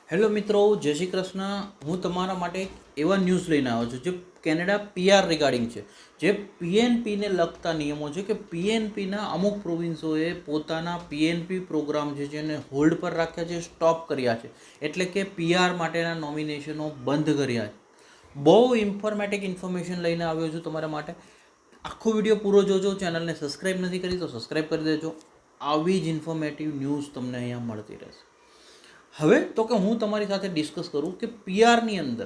Hello મિત્રો, જય શ્રી કૃષ્ણ. હું તમારા માટે એક એવા ન્યૂઝ લઈને આવ્યો છું જે કેનેડા પીઆર રિગાર્ડિંગ છે. જે પીએનપીને લગતા નિયમો છે કે પીએનપીના અમુક પ્રોવિન્સોએ પોતાના પીએનપી પ્રોગ્રામ છે જેને હોલ્ડ પર રાખ્યા છે, સ્ટોપ કર્યા છે, એટલે કે પીઆર માટેના નોમિનેશનો બંધ કર્યા છે. બહુ ઇન્ફોર્મેટિવ ઇન્ફોર્મેશન લઈને આવ્યો છું તમારા માટે. આખો વિડીયો પૂરો જોજો. ચેનલને સબસ્ક્રાઈબ નથી કરી તો સબસ્ક્રાઈબ કરી દેજો. આવી જ ઇન્ફોર્મેટિવ ન્યૂઝ તમને અહીંયા મળતી રહેશે. હવે તો કે હું તમારી સાથે ડિસ્કસ કરું કે પીઆરની અંદર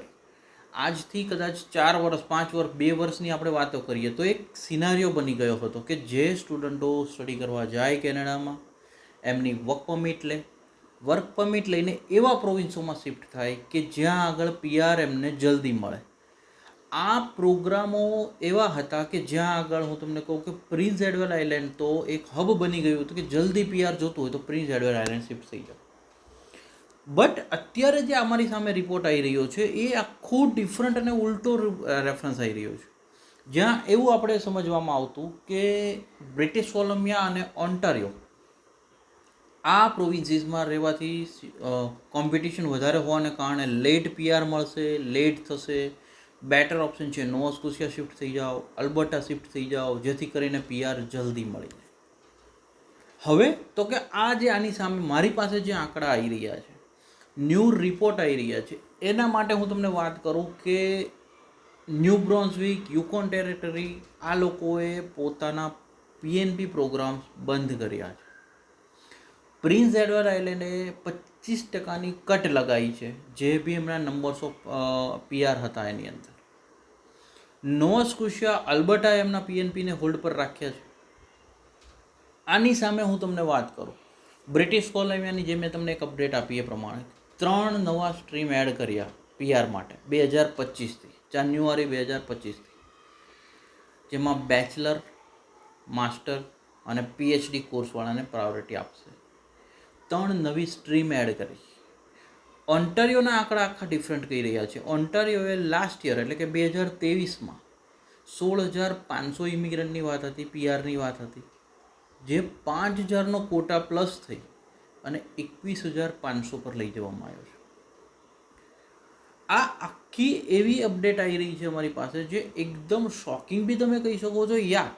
આજથી કદાચ 4 વર્ષ 5 વર્ષ 2 વર્ષની આપણે વાતો કરીએ તો એક સિનારીઓ બની ગયો હતો કે જે સ્ટુડન્ટો સ્ટડી કરવા જાય કેનેડામાં એમની વર્ક પરમિટ લઈને એવા પ્રોવિન્સોમાં શિફ્ટ થાય કે જ્યાં આગળ પીઆર એમને જલ્દી મળે. આ પ્રોગ્રામો એવા હતા કે જ્યાં આગળ હું તમને કહું કે પ્રિન્સ એડવર્ડ આઇલેન્ડ તો એક હબ બની ગયું હતું કે જલ્દી પીઆર જોતું હોય તો પ્રિન્સ એડવર્ડ આઇલેન્ડ શિફ્ટ થઈ જાય. બટ અત્યારે જે અમારી સામે રિપોર્ટ આવી રહ્યો છે એ આખું ડિફરન્ટ અને ઉલટો રેફરન્સ આવી રહ્યો છે, જ્યાં એવું આપણે સમજવામાં આવતું કે બ્રિટિશ કોલંબિયા અને ઓન્ટારિયો આ પ્રોવિન્સીસમાં રહેવાથી કોમ્પિટિશન વધારે હોવાને કારણે લેટ પીઆર મળશે, લેટ થશે. બેટર ઓપ્શન છે નોવા સ્કોશિયા શિફ્ટ થઈ જાઓ, અલ્બર્ટા શિફ્ટ થઈ જાઓ, જેથી કરીને પીઆર જલ્દી મળી જાય. હવે તો કે આ જે આની સામે મારી પાસે જે આંકડા આવી રહ્યા છે, ન્યૂ રિપોર્ટ આવી રહ્યા છે, એના માટે હું તમને વાત કરું કે ન્યૂ બ્રોન્ઝવિક, યુકોન ટેરેટરી આ લોકોએ પોતાના પીએનપી પ્રોગ્રામ્સ બંધ કર્યા છે. પ્રિન્સ એડવર્ડ આઇલેન્ડે 25% કટ લગાવી છે જે બી એમના નંબર્સ ઓફ પીઆર હતા એની અંદર. નોવા સ્કોશિયા, અલ્બર્ટા એમના પીએનપીને હોલ્ડ પર રાખ્યા છે. આની સામે હું તમને વાત કરું બ્રિટિશ કોલંબિયાની જે મેં તમને એક અપડેટ આપી એ પ્રમાણે 3 નવા સ્ટ્રીમ એડ કર્યા પીઆર માટે 2025થી, જાન્યુઆરી 2025થી, જેમાં બેચલર, માસ્ટર અને પીએચડી કોર્સવાળાને પ્રાયોરિટી આપશે. 3 નવી સ્ટ્રીમ એડ કરી. ઓન્ટારિયોના આંકડા આખા ડિફરન્ટ કહી રહ્યા છે. ઓન્ટારિયોએ લાસ્ટ યર એટલે કે 2023માં 16,500 ઇમિગ્રન્ટની વાત હતી, પીઆરની વાત હતી, જે 5,000નો કોટા પ્લસ થઈ અને 21,500 પર લઈ જવામાં આવ્યો છે. આ આખી એવી અપડેટ આવી રહી છે અમારી પાસે જે એકદમ શોકિંગ બી તમે કહી શકો છો, યા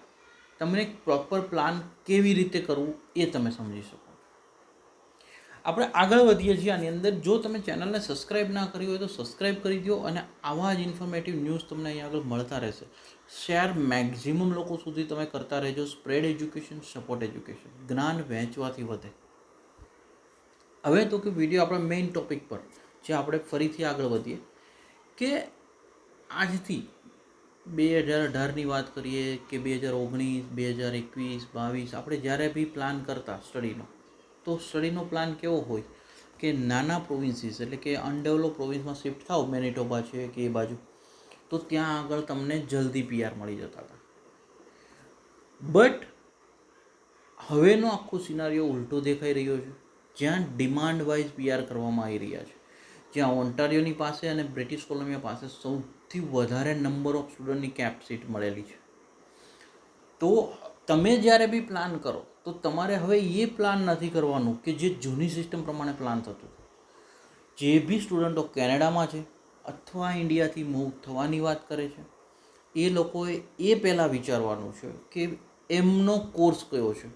તમને એક પ્રોપર પ્લાન કેવી રીતે કરવું એ તમે સમજી શકો. આપણે આગળ વધીએ છીએ આની અંદર. જો તમે ચેનલને સબસ્ક્રાઈબ ના કરી હોય તો સબસ્ક્રાઈબ કરી દો અને આવા જ ઇન્ફોર્મેટિવ ન્યૂઝ તમને અહીં આગળ મળતા રહેશે. શેર મેક્ઝિમમ લોકો સુધી તમે કરતા રહેજો. Spread education, support education. જ્ઞાન વહેંચવાથી વધે. હવે તો કે વિડીયો આપણા મેઇન ટોપિક પર જે આપણે ફરીથી આગળ વધીએ કે આજથી 2018ની વાત કરીએ કે 2019, 2021, 22 આપણે જ્યારે બી પ્લાન કરતા સ્ટડીનો, તો સ્ટડીનો પ્લાન કેવો હોય કે નાના પ્રોવિન્સીસ એટલે કે અનડેવલપ પ્રોવિન્સમાં શિફ્ટ થાવ, મેનિટોબા છે કે એ બાજુ, તો ત્યાં આગળ તમને જલ્દી પીઆર મળી જતા હતા. બટ હવેનો આખો સિનારીઓ ઉલટો દેખાઈ રહ્યો છે, જ્યાં ડિમાન્ડ વાઇઝ પીઆર કરવામાં આવી રહ્યા છે, જ્યાં ઓન્ટારિયોની પાસે અને બ્રિટિશ કોલંબિયા પાસે સૌથી વધારે નંબર ઓફ સ્ટુડન્ટની કેપેસિટી મળેલી છે. તો તમે જ્યારે બી પ્લાન કરો તો તમારે હવે એ પ્લાન નથી કરવાનું કે જે જૂની સિસ્ટમ પ્રમાણે પ્લાન થતું. જે બી સ્ટુડન્ટો કેનેડામાં છે અથવા ઇન્ડિયાથી મૂવ થવાની વાત કરે છે એ લોકોએ એ પહેલાં વિચારવાનું છે કે એમનો કોર્સ કયો છે,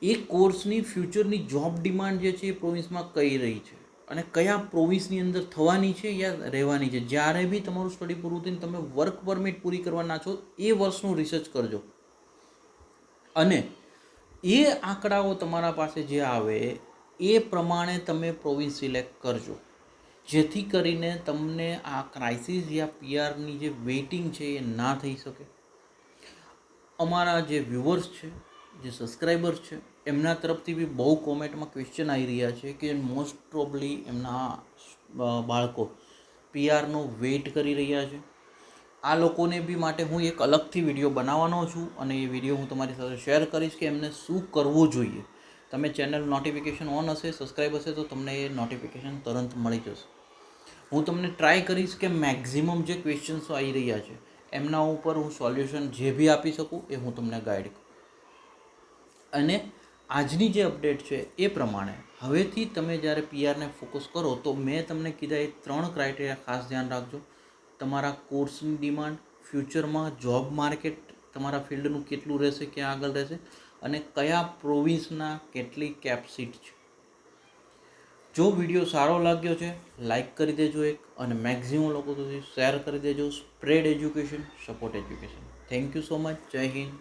એ કોર્સની ફ્યુચરની જોબ ડિમાન્ડ જે છે એ પ્રોવિન્સમાં કઈ રહી છે અને કયા પ્રોવિન્સની અંદર થવાની છે યા રહેવાની છે. જ્યારે બી તમારું સ્ટડી પૂરું થઈને તમે વર્ક પરમિટ પૂરી કરવાના છો એ વર્ષનું રિસર્ચ કરજો અને એ આંકડાઓ તમારા પાસે જે આવે એ પ્રમાણે તમે પ્રોવિન્સ સિલેક્ટ કરજો, જેથી કરીને તમને આ ક્રાઇસિસ યા પીઆરની જે વેઇટિંગ છે એ ના થઈ શકે. અમારા જે વ્યુઅર્સ છે, જે સબસ્ક્રાઈબર્સ છે, એમના તરફથી બી બહુ કોમેન્ટમાં ક્વેશ્ચન આવી રહ્યા છે કે મોસ્ટ પ્રોબલી એમના બાળકો પીઆરનો વેઇટ કરી રહ્યા છે. આ લોકોને બી માટે હું એક અલગથી વિડીયો બનાવવાનો છું અને એ વિડીયો હું તમારી સાથે શેર કરીશ કે એમને શું કરવું જોઈએ. તમે ચેનલ નોટિફિકેશન ઓન હશે, સબસ્ક્રાઈબ હશે તો તમને એ નોટિફિકેશન તરત મળી જશે. હું તમને ટ્રાય કરીશ કે મેક્ઝિમમ જે ક્વેશ્ચન્સો આવી રહ્યા છે એમના ઉપર હું સોલ્યુશન જે બી આપી શકું એ હું તમને ગાઈડ કરું. અને આજની જે અપડેટ છે એ પ્રમાણે હવેથી તમે જ્યારે પીઆરને ફોકસ કરો તો મેં તમને કીધા એ 3 ક્રાઇટેરિયા ખાસ ધ્યાન રાખજો. તમારા કોર્સની ડિમાન્ડ, ફ્યુચરમાં જોબ માર્કેટ તમારા ફિલ્ડનું કેટલું રહેશે, ક્યાં આગળ રહેશે, અને કયા પ્રોવિન્સના કેટલી કેપસીટ છે. જો વિડીયો સારો લાગ્યો છે લાઈક કરી દેજો એક, અને મેક્સિમમ લોકો સુધી શેર કરી દેજો. Spread education, support education. Thank you so much. જય હિન્દ.